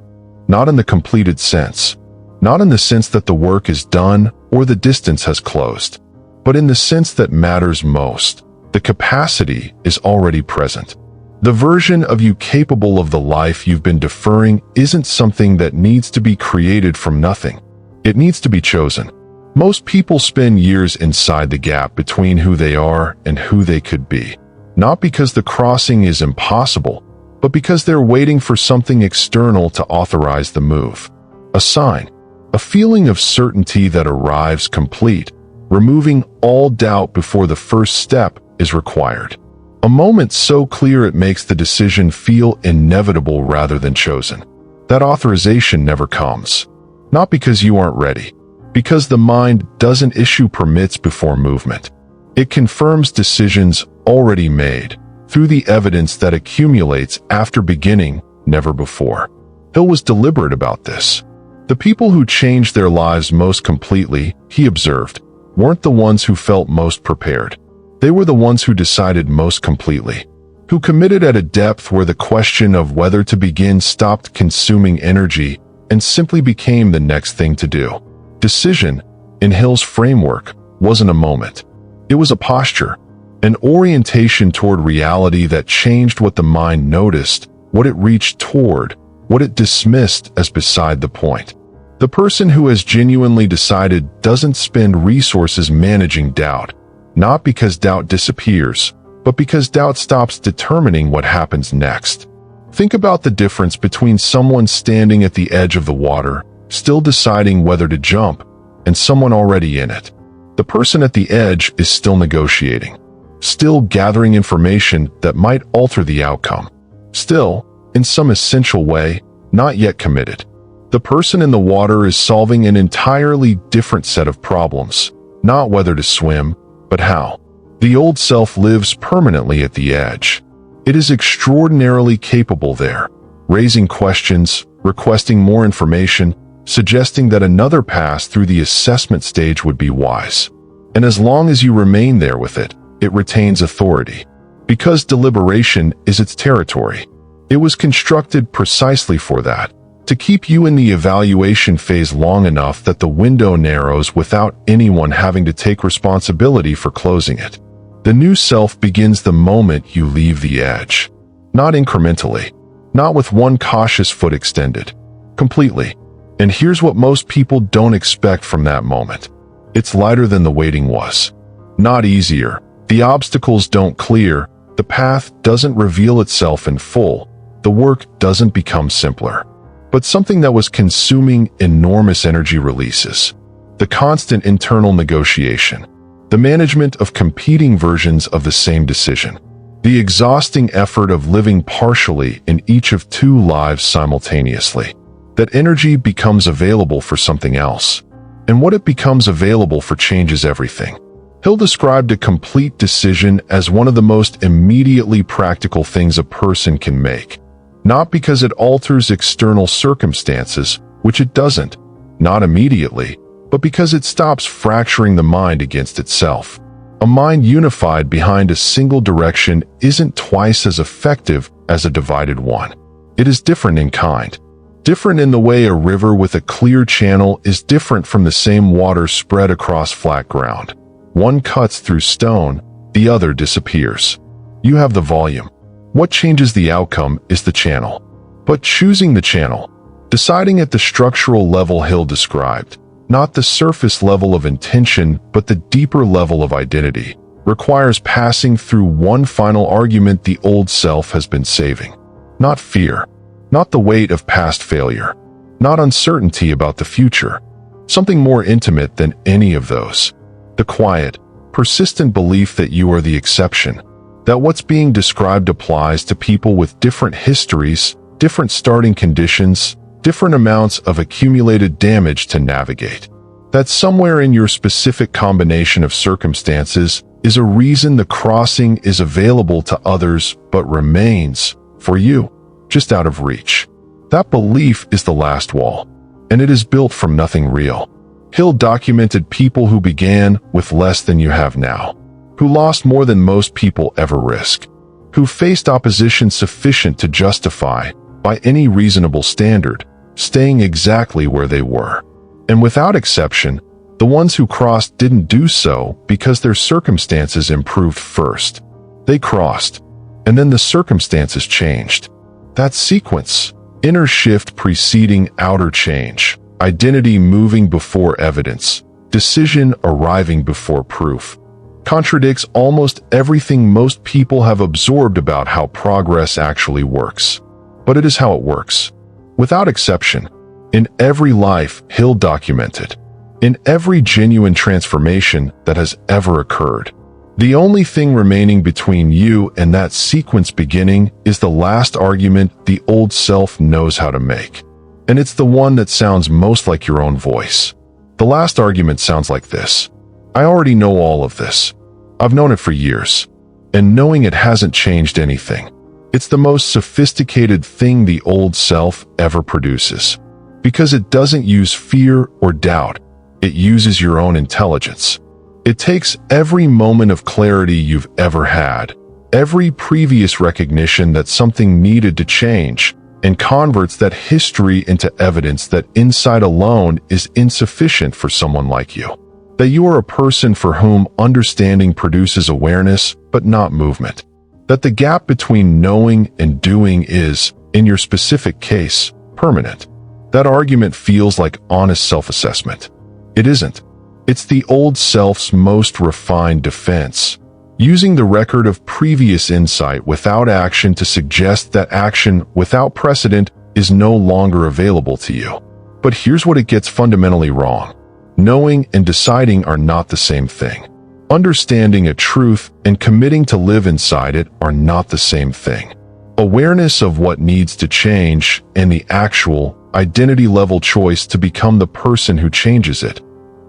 Speaker 1: Not in the completed sense. Not in the sense that the work is done or the distance has closed, but in the sense that matters most. The capacity is already present. The version of you capable of the life you've been deferring isn't something that needs to be created from nothing. It needs to be chosen. Most people spend years inside the gap between who they are and who they could be, not because the crossing is impossible, but because they're waiting for something external to authorize the move. A sign, a feeling of certainty that arrives complete, removing all doubt before the first step is required. A moment so clear it makes the decision feel inevitable rather than chosen. That authorization never comes. Not because you aren't ready, because the mind doesn't issue permits before movement. It confirms decisions already made through the evidence that accumulates after beginning, never before. Hill was deliberate about this. The people who changed their lives most completely, he observed, weren't the ones who felt most prepared. They were the ones who decided most completely, who committed at a depth where the question of whether to begin stopped consuming energy and simply became the next thing to do. Decision, in Hill's framework, wasn't a moment. It was a posture, an orientation toward reality that changed what the mind noticed, what it reached toward, what it dismissed as beside the point. The person who has genuinely decided doesn't spend resources managing doubt, not because doubt disappears, but because doubt stops determining what happens next. Think about the difference between someone standing at the edge of the water, still deciding whether to jump, and someone already in it. The person at the edge is still negotiating, still gathering information that might alter the outcome, still, in some essential way, not yet committed. The person in the water is solving an entirely different set of problems, not whether to swim, but how. The old self lives permanently at the edge. It is extraordinarily capable there, raising questions, requesting more information, suggesting that another pass through the assessment stage would be wise. And as long as you remain there with it, it retains authority. Because deliberation is its territory. It was constructed precisely for that, to keep you in the evaluation phase long enough that the window narrows without anyone having to take responsibility for closing it. The new self begins the moment you leave the edge. Not incrementally. Not with one cautious foot extended. Completely. And here's what most people don't expect from that moment. It's lighter than the waiting was. Not easier. The obstacles don't clear. The path doesn't reveal itself in full. The work doesn't become simpler. But something that was consuming enormous energy releases. The constant internal negotiation. The management of competing versions of the same decision. The exhausting effort of living partially in each of two lives simultaneously. That energy becomes available for something else. And what it becomes available for changes everything. Hill described a complete decision as one of the most immediately practical things a person can make. Not because it alters external circumstances, which it doesn't, not immediately, but because it stops fracturing the mind against itself. A mind unified behind a single direction isn't twice as effective as a divided one. It is different in kind. Different in the way a river with a clear channel is different from the same water spread across flat ground. One cuts through stone, the other disappears. You have the volume. What changes the outcome is the channel. But choosing the channel, deciding at the structural level Hill described, not the surface level of intention but the deeper level of identity, requires passing through one final argument the old self has been saving. Not fear. Not the weight of past failure. Not uncertainty about the future. Something more intimate than any of those. The quiet, persistent belief that you are the exception. That what's being described applies to people with different histories, different starting conditions, different amounts of accumulated damage to navigate. That somewhere in your specific combination of circumstances is a reason the crossing is available to others but remains, for you, just out of reach. That belief is the last wall, and it is built from nothing real. Hill documented people who began with less than you have now, who lost more than most people ever risk, who faced opposition sufficient to justify, by any reasonable standard, staying exactly where they were. And without exception, the ones who crossed didn't do so because their circumstances improved first. They crossed, and then the circumstances changed. That sequence, inner shift preceding outer change, identity moving before evidence, decision arriving before proof, contradicts almost everything most people have absorbed about how progress actually works. But it is how it works. Without exception, in every life Hill documented, in every genuine transformation that has ever occurred. The only thing remaining between you and that sequence beginning is the last argument the old self knows how to make. And it's the one that sounds most like your own voice. The last argument sounds like this. I already know all of this. I've known it for years. And knowing it hasn't changed anything. It's the most sophisticated thing the old self ever produces. Because it doesn't use fear or doubt. It uses your own intelligence. It takes every moment of clarity you've ever had, every previous recognition that something needed to change, and converts that history into evidence that insight alone is insufficient for someone like you. That you are a person for whom understanding produces awareness, but not movement. That the gap between knowing and doing is, in your specific case, permanent. That argument feels like honest self-assessment. It isn't. It's the old self's most refined defense, using the record of previous insight without action to suggest that action without precedent is no longer available to you. But here's what it gets fundamentally wrong. Knowing and deciding are not the same thing. Understanding a truth and committing to live inside it are not the same thing. Awareness of what needs to change and the actual, identity-level choice to become the person who changes it.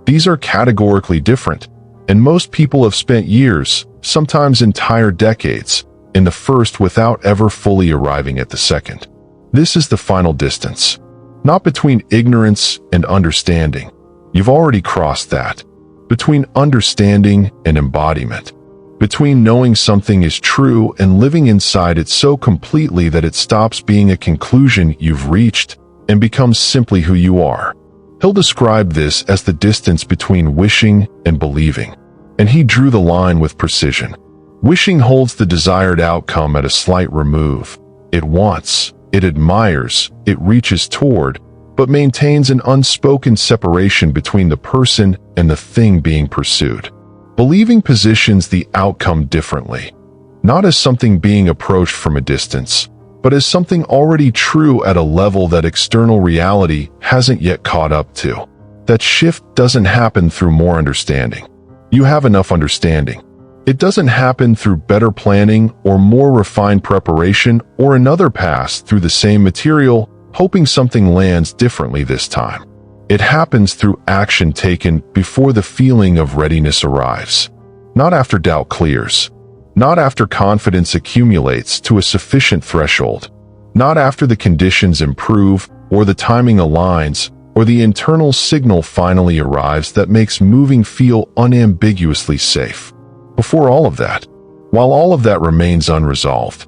Speaker 1: These are categorically different, and most people have spent years, sometimes entire decades, in the first without ever fully arriving at the second. This is the final distance. Not between ignorance and understanding. You've already crossed that. Between understanding and embodiment. Between knowing something is true and living inside it so completely that it stops being a conclusion you've reached and becomes simply who you are. He'll describe this as the distance between wishing and believing. And he drew the line with precision. Wishing holds the desired outcome at a slight remove. It wants, it admires, it reaches toward, but maintains an unspoken separation between the person and the thing being pursued. Believing positions the outcome differently, not as something being approached from a distance, but as something already true at a level that external reality hasn't yet caught up to. That shift doesn't happen through more understanding. You have enough understanding. It doesn't happen through better planning or more refined preparation or another pass through the same material, hoping something lands differently this time. It happens through action taken before the feeling of readiness arrives. Not after doubt clears. Not after confidence accumulates to a sufficient threshold. Not after the conditions improve or the timing aligns or the internal signal finally arrives that makes moving feel unambiguously safe. Before all of that, while all of that remains unresolved.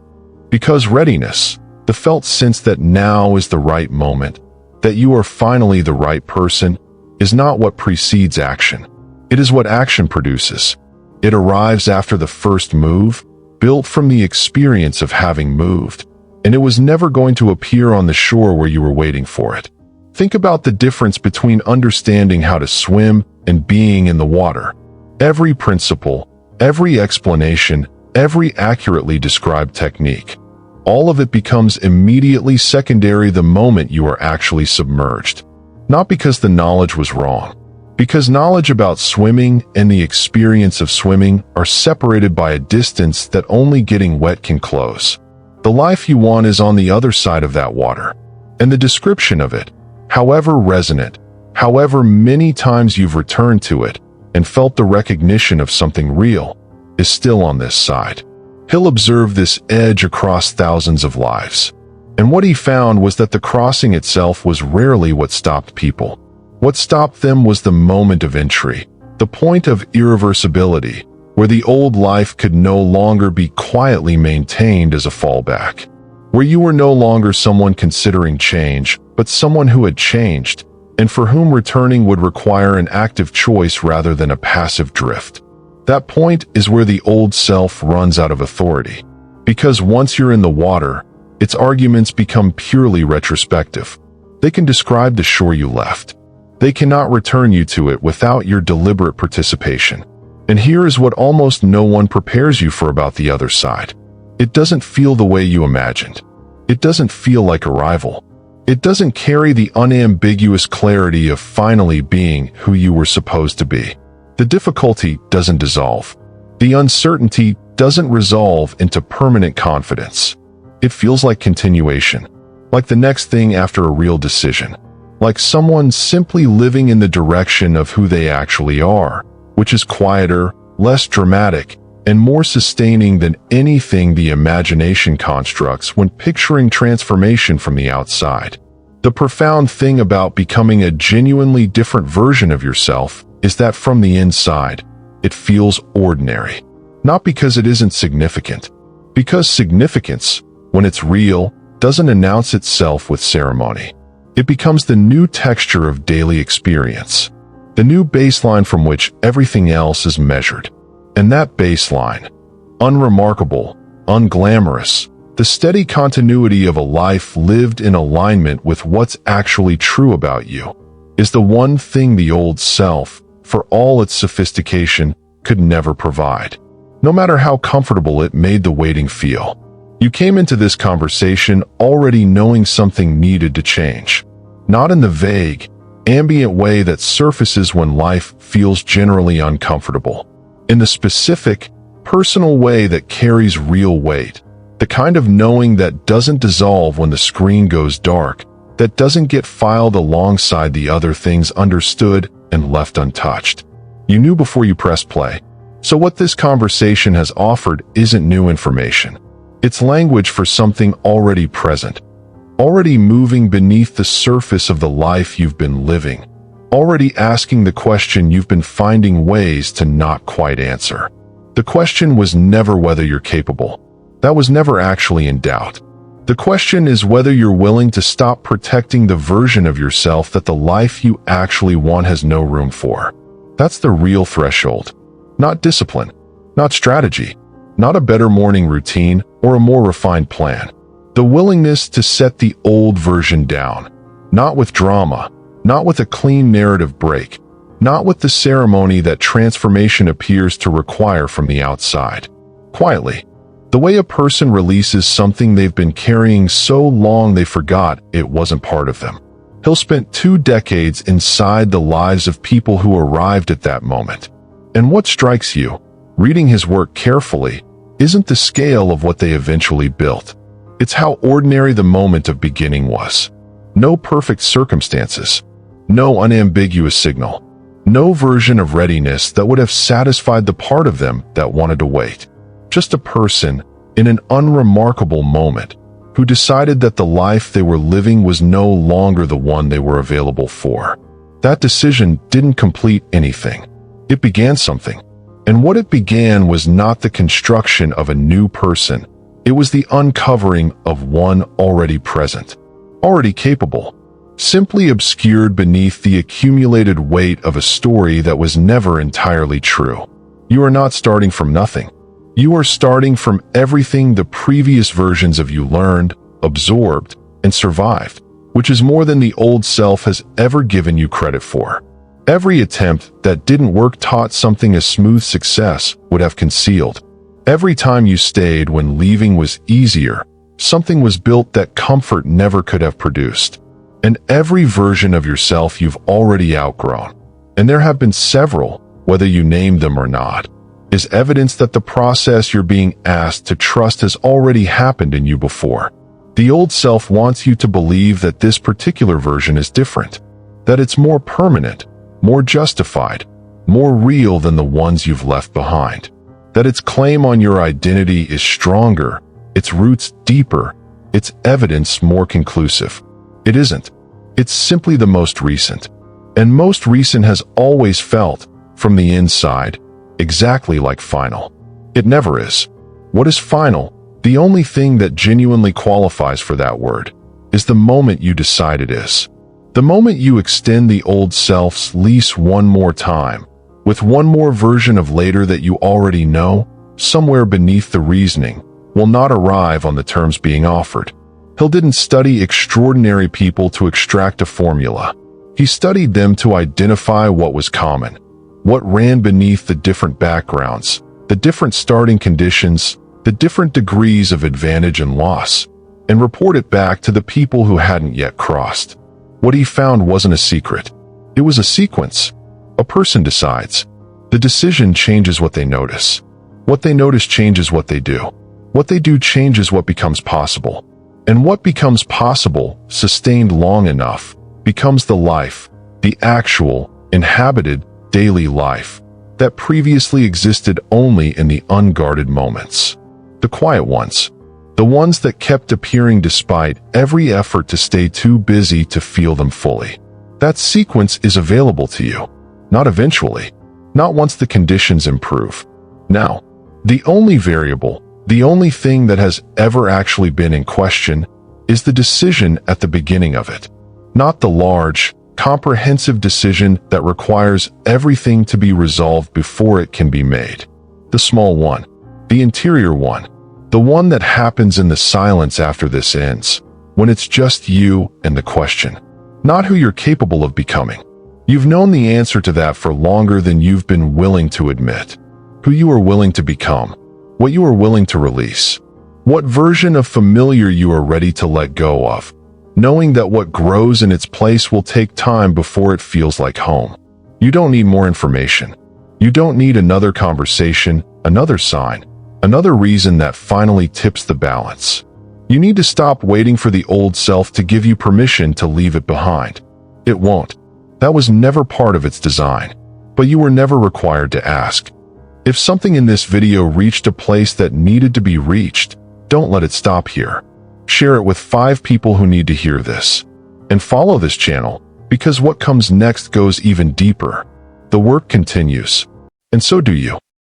Speaker 1: Because readiness, the felt sense that now is the right moment, that you are finally the right person, is not what precedes action. It is what action produces. It arrives after the first move, built from the experience of having moved, and it was never going to appear on the shore where you were waiting for it. Think about the difference between understanding how to swim and being in the water. Every principle, every explanation, every accurately described technique, all of it becomes immediately secondary the moment you are actually submerged. Not because the knowledge was wrong, because knowledge about swimming and the experience of swimming are separated by a distance that only getting wet can close. The life you want is on the other side of that water, and the description of it, however resonant, however many times you've returned to it and felt the recognition of something real, is still on this side. He'll observe this edge across thousands of lives. And what he found was that the crossing itself was rarely what stopped people. What stopped them was the moment of entry, the point of irreversibility, where the old life could no longer be quietly maintained as a fallback. Where you were no longer someone considering change, but someone who had changed, and for whom returning would require an active choice rather than a passive drift. That point is where the old self runs out of authority. Because once you're in the water, its arguments become purely retrospective. They can describe the shore you left. They cannot return you to it without your deliberate participation. And here is what almost no one prepares you for about the other side. It doesn't feel the way you imagined. It doesn't feel like arrival. It doesn't carry the unambiguous clarity of finally being who you were supposed to be. The difficulty doesn't dissolve. The uncertainty doesn't resolve into permanent confidence. It feels like continuation, like the next thing after a real decision, like someone simply living in the direction of who they actually are, which is quieter, less dramatic, and more sustaining than anything the imagination constructs when picturing transformation from the outside. The profound thing about becoming a genuinely different version of yourself is that from the inside, it feels ordinary. Not because it isn't significant, because significance, when it's real, doesn't announce itself with ceremony. It becomes the new texture of daily experience, the new baseline from which everything else is measured. And that baseline, unremarkable, unglamorous, the steady continuity of a life lived in alignment with what's actually true about you, is the one thing the old self, for all its sophistication, could never provide. No matter how comfortable it made the waiting feel. You came into this conversation already knowing something needed to change. Not in the vague, ambient way that surfaces when life feels generally uncomfortable. In the specific, personal way that carries real weight. The kind of knowing that doesn't dissolve when the screen goes dark, that doesn't get filed alongside the other things understood and left untouched. You knew before you pressed play. So what this conversation has offered isn't new information. It's language for something already present. already moving beneath the surface of the life you've been living, already asking the question you've been finding ways to not quite answer. The question was never whether you're capable. That was never actually in doubt. The question is whether you're willing to stop protecting the version of yourself that the life you actually want has no room for. That's the real threshold. Not discipline, not strategy, not a better morning routine or a more refined plan. The willingness to set the old version down, not with drama, not with a clean narrative break, not with the ceremony that transformation appears to require from the outside. Quietly, the way a person releases something they've been carrying so long they forgot it wasn't part of them. He'll spent 2 decades inside the lives of people who arrived at that moment. And what strikes you, reading his work carefully, isn't the scale of what they eventually built. It's how ordinary the moment of beginning was. No perfect circumstances, no unambiguous signal, no version of readiness that would have satisfied the part of them that wanted to wait. Just a person, in an unremarkable moment, who decided that the life they were living was no longer the one they were available for. That decision didn't complete anything. It began something. And what it began was not the construction of a new person. It was the uncovering of one already present, already capable, simply obscured beneath the accumulated weight of a story that was never entirely true. You are not starting from nothing. You are starting from everything the previous versions of you learned, absorbed, and survived, which is more than the old self has ever given you credit for. Every attempt that didn't work taught something a smooth success would have concealed. Every time you stayed when leaving was easier, something was built that comfort never could have produced. And every version of yourself you've already outgrown, and there have been several, whether you name them or not, is evidence that the process you're being asked to trust has already happened in you before. The old self wants you to believe that this particular version is different, that it's more permanent, more justified, more real than the ones you've left behind, that its claim on your identity is stronger, its roots deeper, its evidence more conclusive. It isn't. It's simply the most recent. And most recent has always felt, from the inside, exactly like final. It never is. What is final, the only thing that genuinely qualifies for that word, is the moment you decide it is. The moment you extend the old self's lease one more time, with one more version of later that you already know, somewhere beneath the reasoning, will not arrive on the terms being offered. Hill didn't study extraordinary people to extract a formula. He studied them to identify what was common, what ran beneath the different backgrounds, the different starting conditions, the different degrees of advantage and loss, and report it back to the people who hadn't yet crossed. What he found wasn't a secret. It was a sequence. A person decides. The decision changes what they notice. What they notice changes what they do. What they do changes what becomes possible. And what becomes possible, sustained long enough, becomes the life, the actual, inhabited, daily life, that previously existed only in the unguarded moments. The quiet ones. The ones that kept appearing despite every effort to stay too busy to feel them fully. That sequence is available to you. Not eventually. Not once the conditions improve. Now. The only variable, the only thing that has ever actually been in question, is the decision at the beginning of it. Not the large, comprehensive decision that requires everything to be resolved before it can be made. The small one. The interior one. The one that happens in the silence after this ends, when it's just you and the question. Not who you're capable of becoming. You've known the answer to that for longer than you've been willing to admit. Who you are willing to become. What you are willing to release. What version of familiar you are ready to let go of, knowing that what grows in its place will take time before it feels like home. You don't need more information. You don't need another conversation, another sign, another reason that finally tips the balance. You need to stop waiting for the old self to give you permission to leave it behind. It won't. That was never part of its design. But you were never required to ask. If something in this video reached a place that needed to be reached, don't let it stop here. Share it with 5 people who need to hear this. And follow this channel, because what comes next goes even deeper. The work continues. And so do you.